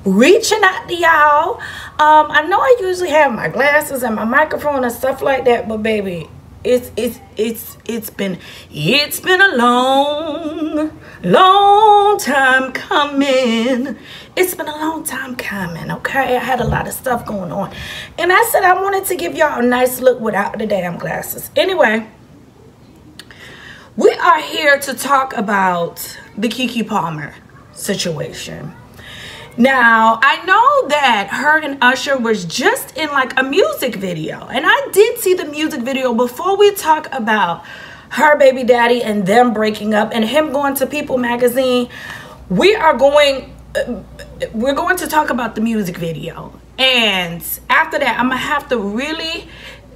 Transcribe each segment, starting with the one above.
reaching out to y'all. I know I usually have my glasses and my microphone and stuff like that, but baby, it's been a long time coming. It's been a long time coming, okay? I had a lot of stuff going on, and I said I wanted to give y'all a nice look without the damn glasses. Anyway, we are here to talk about the Keke Palmer situation. Now, I know that her and Usher was just in like a music video, and I did see the music video. Before we talk about her baby daddy and them breaking up and him going to People magazine, we're going to talk about the music video. And after that, I'm gonna have to really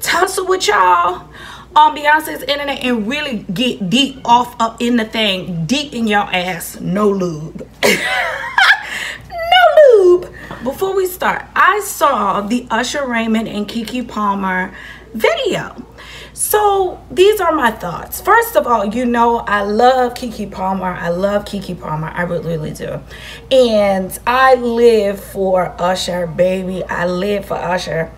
tussle with y'all on Beyonce's internet and really get deep off up in the thing, deep in y'all ass, no lube. No lube. Before we start, I saw the Usher Raymond and Keke Palmer video. So these are my thoughts. First of all, you know I love Keke Palmer. I love Keke Palmer. I really do. And I live for Usher, baby. I live for Usher.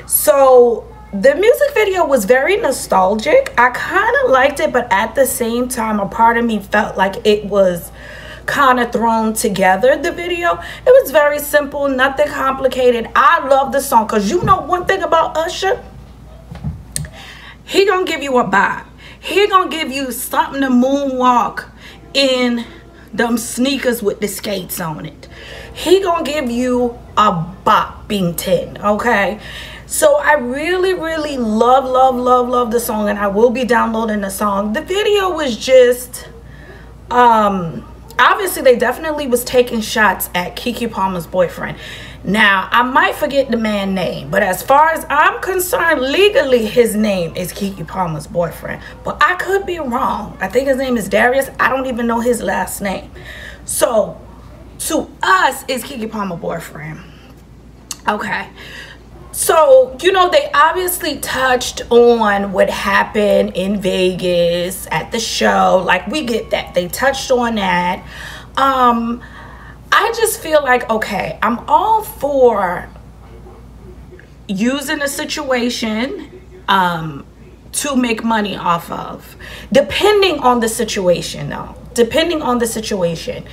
So the music video was very nostalgic. I kind of liked it, but at the same time, a part of me felt like it was kind of thrown together. The video, it was very simple, nothing complicated. I love the song because you know one thing about Usher, he gonna give you a vibe. He gonna give you something to moonwalk in them sneakers with the skates on it. He gonna give you a bopping 10, okay? So I really love the song, and I will be downloading the song. The video was just obviously they definitely was taking shots at Keke Palmer's boyfriend. Now, I might forget the man's name, but as far as I'm concerned, legally his name is Keke Palmer's boyfriend. But I could be wrong. I think his name is Darius. I don't even know his last name. So, to us, it's Keke Palmer's boyfriend. Okay. So, you know, they obviously touched on what happened in Vegas at the show. Like, we get that. They touched on that. I just feel like, okay, I'm all for using a situation to make money off of. Depending on the situation, though. Depending on the situation,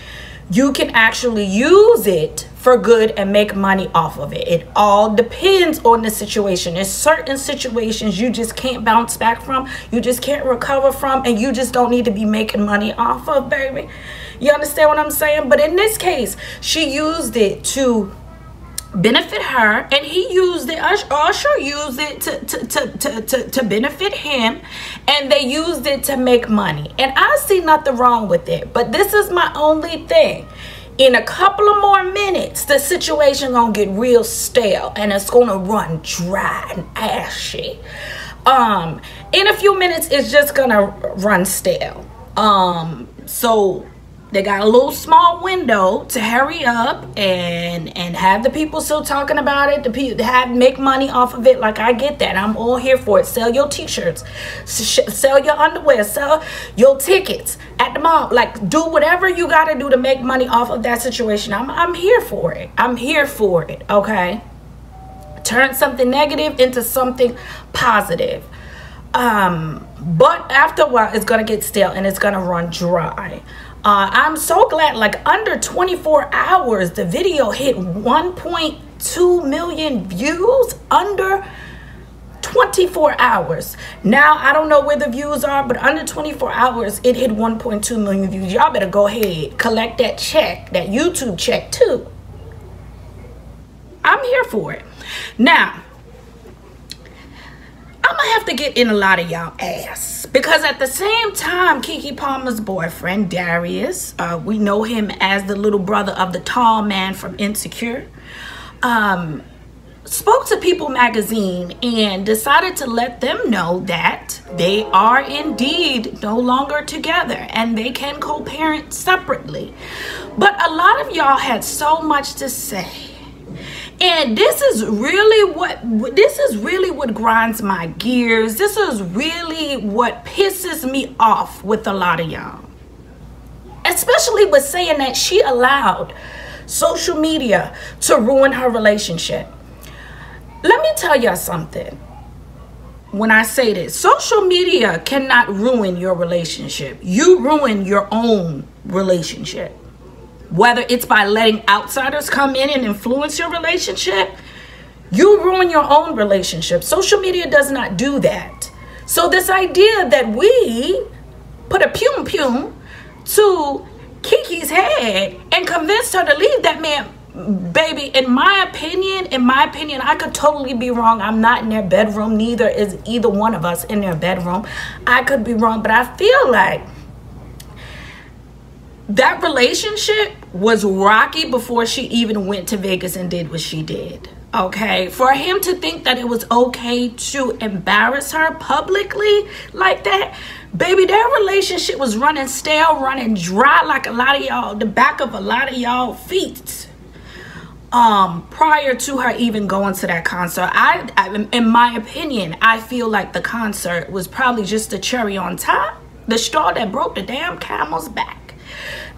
you can actually use it for good and make money off of it. It all depends on the situation. There's certain situations you just can't bounce back from, you just can't recover from, and you just don't need to be making money off of, baby. You understand what I'm saying? But in this case, she used it to benefit her, and he used it, Usher used it to benefit him, and they used it to make money. And I see nothing wrong with it, but this is my only thing. In a couple of more minutes, the situation gonna get real stale, and it's gonna run dry and ashy. In a few minutes, it's just gonna run stale. So they got a little small window to hurry up and have the people still talking about it, make money off of it. Like, I get that. I'm all here for it. Sell your t-shirts, sell your underwear, sell your tickets at the mall. Like, do whatever you got to do to make money off of that situation. I'm here for it. I'm here for it, okay? Turn something negative into something positive. But after a while, it's going to get stale and it's going to run dry. I'm so glad, like, under 24 hours, the video hit 1.2 million views. Under 24 hours. Now, I don't know where the views are, but under 24 hours, it hit 1.2 million views. Y'all better go ahead, collect that check, that YouTube check, too. I'm here for it. Now, I'm gonna have to get in a lot of y'all ass, because at the same time, Keke Palmer's boyfriend Darius, we know him as the little brother of the tall man from Insecure, spoke to People magazine and decided to let them know that they are indeed no longer together and they can co-parent separately. But a lot of y'all had so much to say. And this is really what grinds my gears. This is really what pisses me off with a lot of y'all. Especially with saying that she allowed social media to ruin her relationship. Let me tell y'all something. When I say this, social media cannot ruin your relationship. You ruin your own relationship. Whether it's by letting outsiders come in and influence your relationship, you ruin your own relationship. Social media does not do that. So this idea that we put a pum to Keke's head and convinced her to leave that man, baby, in my opinion, I could totally be wrong. I'm not in their bedroom. Neither is either one of us in their bedroom. I could be wrong, but I feel like that relationship was rocky before she even went to Vegas and did what she did. Okay, for him to think that it was okay to embarrass her publicly like that, baby, their relationship was running stale, running dry like a lot of y'all, the back of a lot of y'all feet. Prior to her even going to that concert. I in my opinion, I feel like the concert was probably just the cherry on top, the straw that broke the damn camel's back.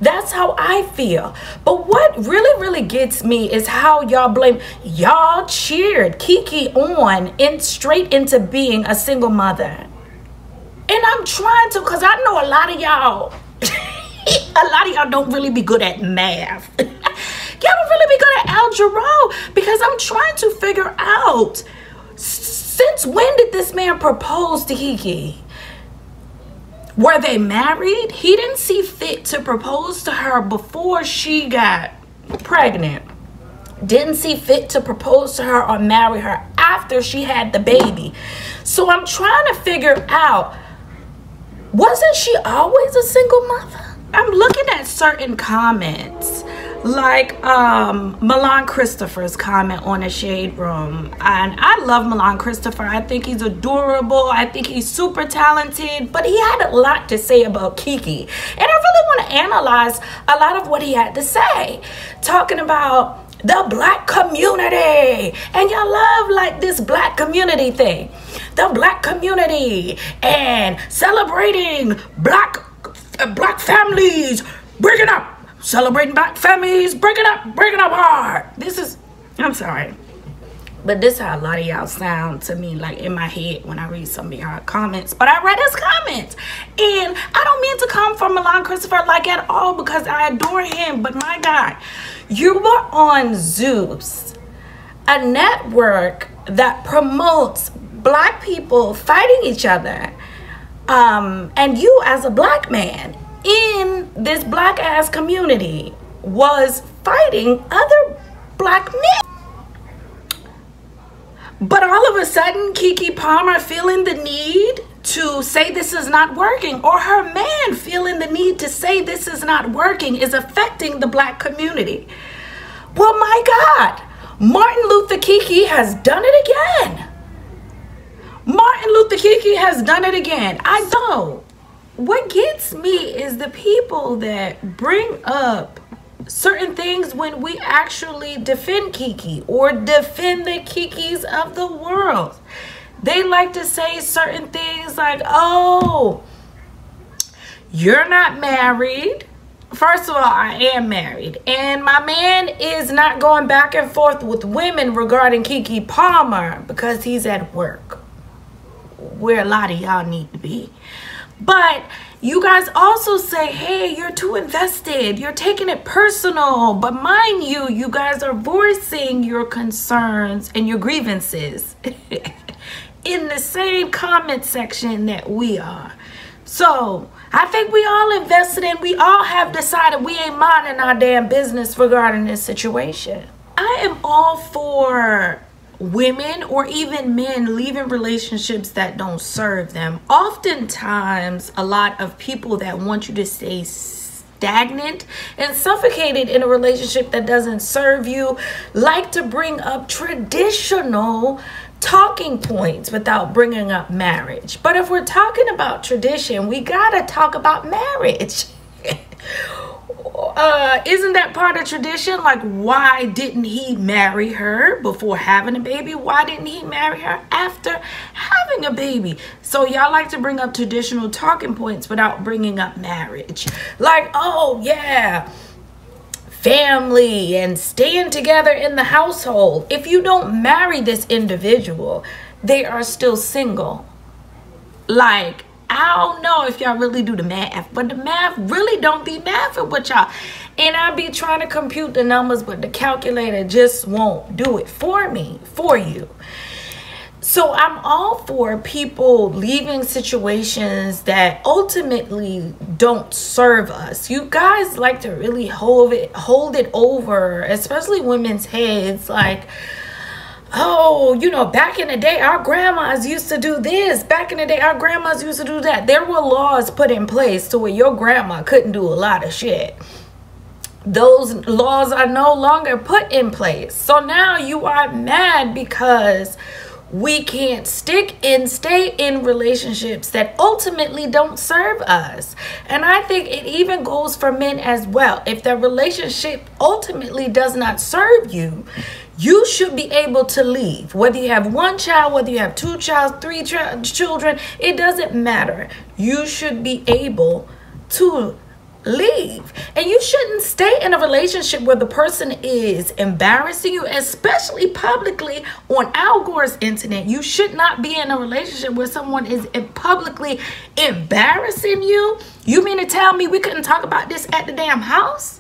That's how I feel. But what really gets me is how y'all cheered Keke on straight into being a single mother. And I'm trying to, because I know a lot of y'all don't really be good at math. Y'all don't really be good at algebra, because I'm trying to figure out, since when did this man propose to Keke? Were they married? He didn't see fit to propose to her before she got pregnant. Didn't see fit to propose to her or marry her after she had the baby. So I'm trying to figure out, wasn't she always a single mother? I'm looking at certain comments, like Milan Christopher's comment on the Shade Room. And I love Milan Christopher. I think he's adorable. I think he's super talented. But he had a lot to say about Keke. And I really want to analyze a lot of what he had to say. Talking about the black community. And y'all love like this black community thing. The black community. And celebrating black families. Bring it up. Celebrating black families, bring it up hard. I'm sorry, but this is how a lot of y'all sound to me, like in my head when I read some of y'all comments. But I read his comments, and I don't mean to come from Milan Christopher like at all, because I adore him. But my God, you were on Zeus, a network that promotes black people fighting each other, and you as a black man in this black ass community was fighting other black men. But all of a sudden, Keke Palmer feeling the need to say this is not working, or her man feeling the need to say this is not working, is affecting the black community. Well, my God, Martin Luther Keke has done it again. Martin Luther Keke has done it again. I know. What gets me is the people that bring up certain things when we actually defend Keke or defend the Kekes of the world. They like to say certain things like, oh, you're not married. First of all, I am married, and my man is not going back and forth with women regarding Keke Palmer because he's at work, where a lot of y'all need to be. But you guys also say, hey, you're too invested. You're taking it personal. But mind you, you guys are voicing your concerns and your grievances in the same comment section that we are. So I think we all invested in, we all have decided we ain't minding our damn business regarding this situation. I am all for women or even men leaving relationships that don't serve them. Oftentimes, a lot of people that want you to stay stagnant and suffocated in a relationship that doesn't serve you like to bring up traditional talking points without bringing up marriage. But if we're talking about tradition, we gotta talk about marriage. Isn't that part of tradition? Like, why didn't he marry her before having a baby? Why didn't he marry her after having a baby? So y'all like to bring up traditional talking points without bringing up marriage. Like, oh yeah, family and staying together in the household. If you don't marry this individual, they are still single. Like, I don't know if y'all really do the math, but the math really don't be mathing with y'all. And I be trying to compute the numbers, but the calculator just won't do it for me, for you. So I'm all for people leaving situations that ultimately don't serve us. You guys like to really hold it over, especially women's heads, like, oh, you know, back in the day, our grandmas used to do this. Back in the day, our grandmas used to do that. There were laws put in place to where your grandma couldn't do a lot of shit. Those laws are no longer put in place. So now you are mad because we can't stay in relationships that ultimately don't serve us. And I think it even goes for men as well. If the relationship ultimately does not serve you, you should be able to leave. Whether you have one child, whether you have two child, three children, it doesn't matter. You should be able to leave. And you shouldn't stay in a relationship where the person is embarrassing you, especially publicly on Al Gore's internet. You should not be in a relationship where someone is publicly embarrassing you. You mean to tell me we couldn't talk about this at the damn house?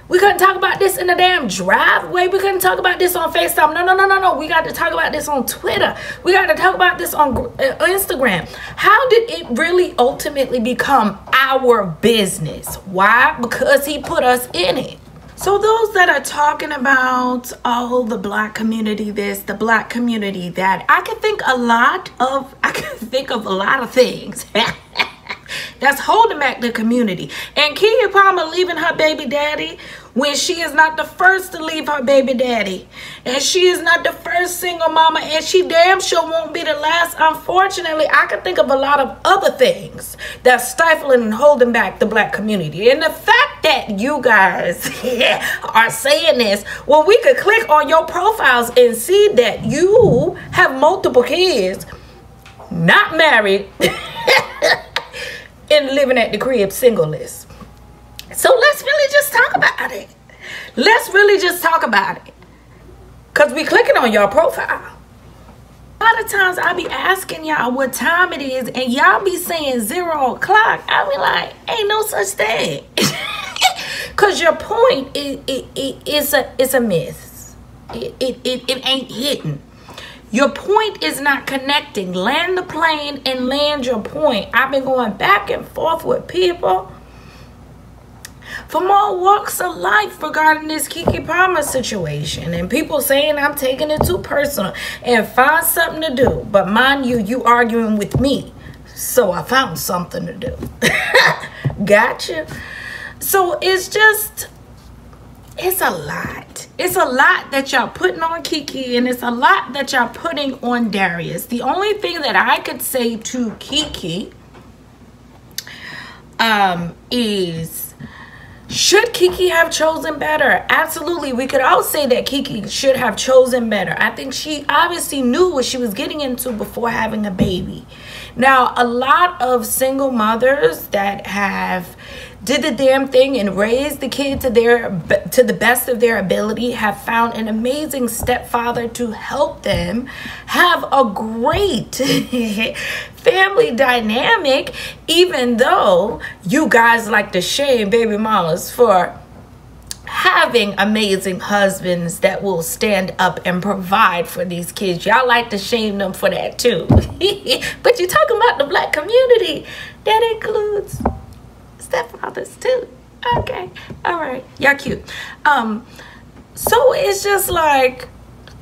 We couldn't talk about this in the damn driveway. We couldn't talk about this on FaceTime. No. We got to talk about this on Twitter. We got to talk about this on Instagram. How did it really ultimately become our business? Why? Because he put us in it. So those that are talking about, oh, the black community this, the black community that, I can think of a lot of things that's holding back the community. And Keke Palmer leaving her baby daddy when she is not the first to leave her baby daddy. And she is not the first single mama. And she damn sure won't be the last. Unfortunately, I can think of a lot of other things that's stifling and holding back the black community. And the fact that you guys are saying this, well, we could click on your profiles and see that you have multiple kids, not married, and living at the crib singleless. So let's really just talk about it. Let's really just talk about it. Because we clicking on your profile. A lot of times I be asking y'all what time it is and y'all be saying 0 o'clock. I be like, ain't no such thing. Because your point is a miss. It ain't hitting. Your point is not connecting. Land the plane and land your point. I've been going back and forth with people from all walks of life regarding this Keke Palmer situation. And people saying I'm taking it too personal and find something to do. But mind you, you arguing with me. So I found something to do. Gotcha. So it's just, it's a lot. It's a lot that y'all putting on Keke, and it's a lot that y'all putting on Darius. The only thing that I could say to Keke is, should Keke have chosen better? Absolutely. We could all say that Keke should have chosen better. I think she obviously knew what she was getting into before having a baby. Now, a lot of single mothers that have did the damn thing and raised the kid to the best of their ability have found an amazing stepfather to help them have a great family dynamic, even though you guys like to shame baby mamas for having amazing husbands that will stand up and provide for these kids. Y'all like to shame them for that too. But you're talking about the black community. That includes stepfathers too. Okay, all right, y'all cute. So it's just like,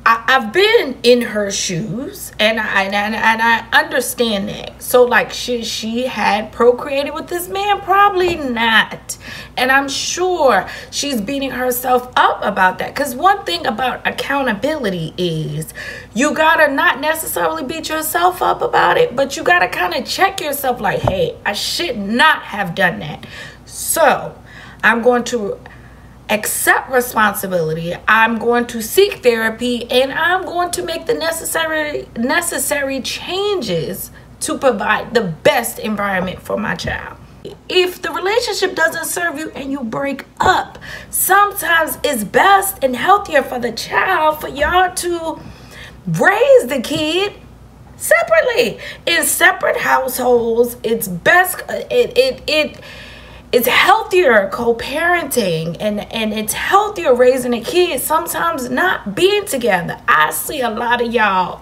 I've been in her shoes, and I understand that. So like, should she had procreated with this man? Probably not. And I'm sure she's beating herself up about that. Because one thing about accountability is you gotta not necessarily beat yourself up about it, but you gotta kind of check yourself like, hey, I should not have done that. So I'm going to accept responsibility. I'm going to seek therapy, and I'm going to make the necessary changes to provide the best environment for my child. if the relationship doesn't serve you and you break up, sometimes it's best and healthier for the child for y'all to raise the kid separately in separate households. It's best. It's healthier co-parenting, and it's healthier raising a kid sometimes not being together. I see a lot of y'all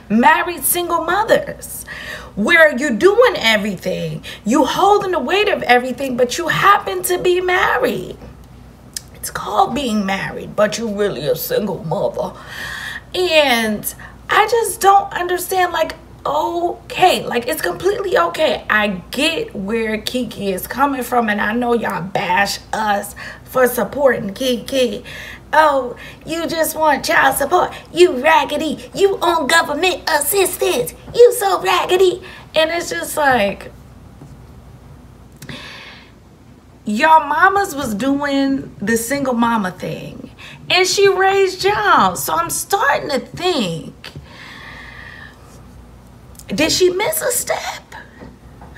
married single mothers where you're doing everything, you holding the weight of everything, but you happen to be married. It's called being married, but you're really a single mother. And I just don't understand, like, okay, like, it's completely okay. I get where Keke is coming from, and I know y'all bash us for supporting Keke. Oh, you just want child support, you raggedy, you on government assistance, you so raggedy. And it's just like, y'all mamas was doing the single mama thing, and she raised y'all. So I'm starting to think, did she miss a step?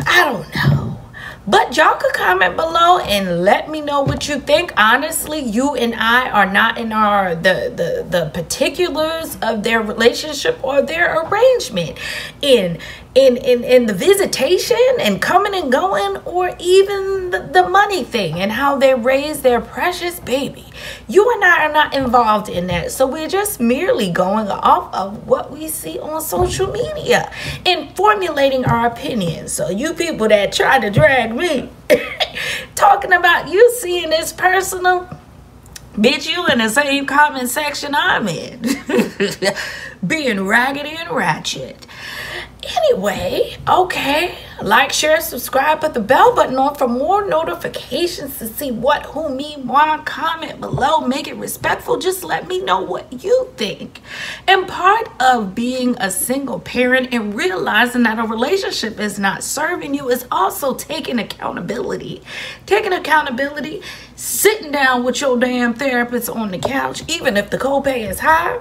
I don't know. But y'all could comment below and let me know what you think. Honestly, you and I are not in the particulars of their relationship or their arrangement. In the visitation and coming and going, or even the money thing and how they raise their precious baby. You and I are not involved in that. So we're just merely going off of what we see on social media and formulating our opinions. So you people that try to drag me talking about you seeing this personal, bitch, you in the same comment section I'm in. Being raggedy and ratchet. Anyway, okay, like, share, subscribe, put the bell button on for more notifications to see what, who, me, why. Comment below, make it respectful. Just let me know what you think. And part of being a single parent and realizing that a relationship is not serving you is also taking accountability. Taking accountability, sitting down with your damn therapist on the couch, even if the copay is high,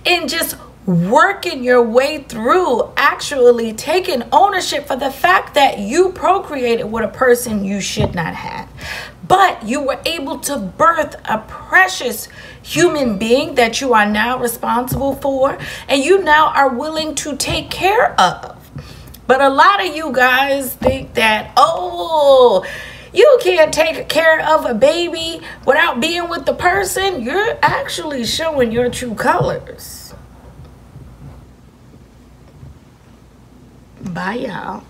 and just working your way through actually taking ownership for the fact that you procreated with a person you should not have, but you were able to birth a precious human being that you are now responsible for and you now are willing to take care of. But a lot of you guys think that, oh, you can't take care of a baby without being with the person. You're actually showing your true colors. Bye, y'all.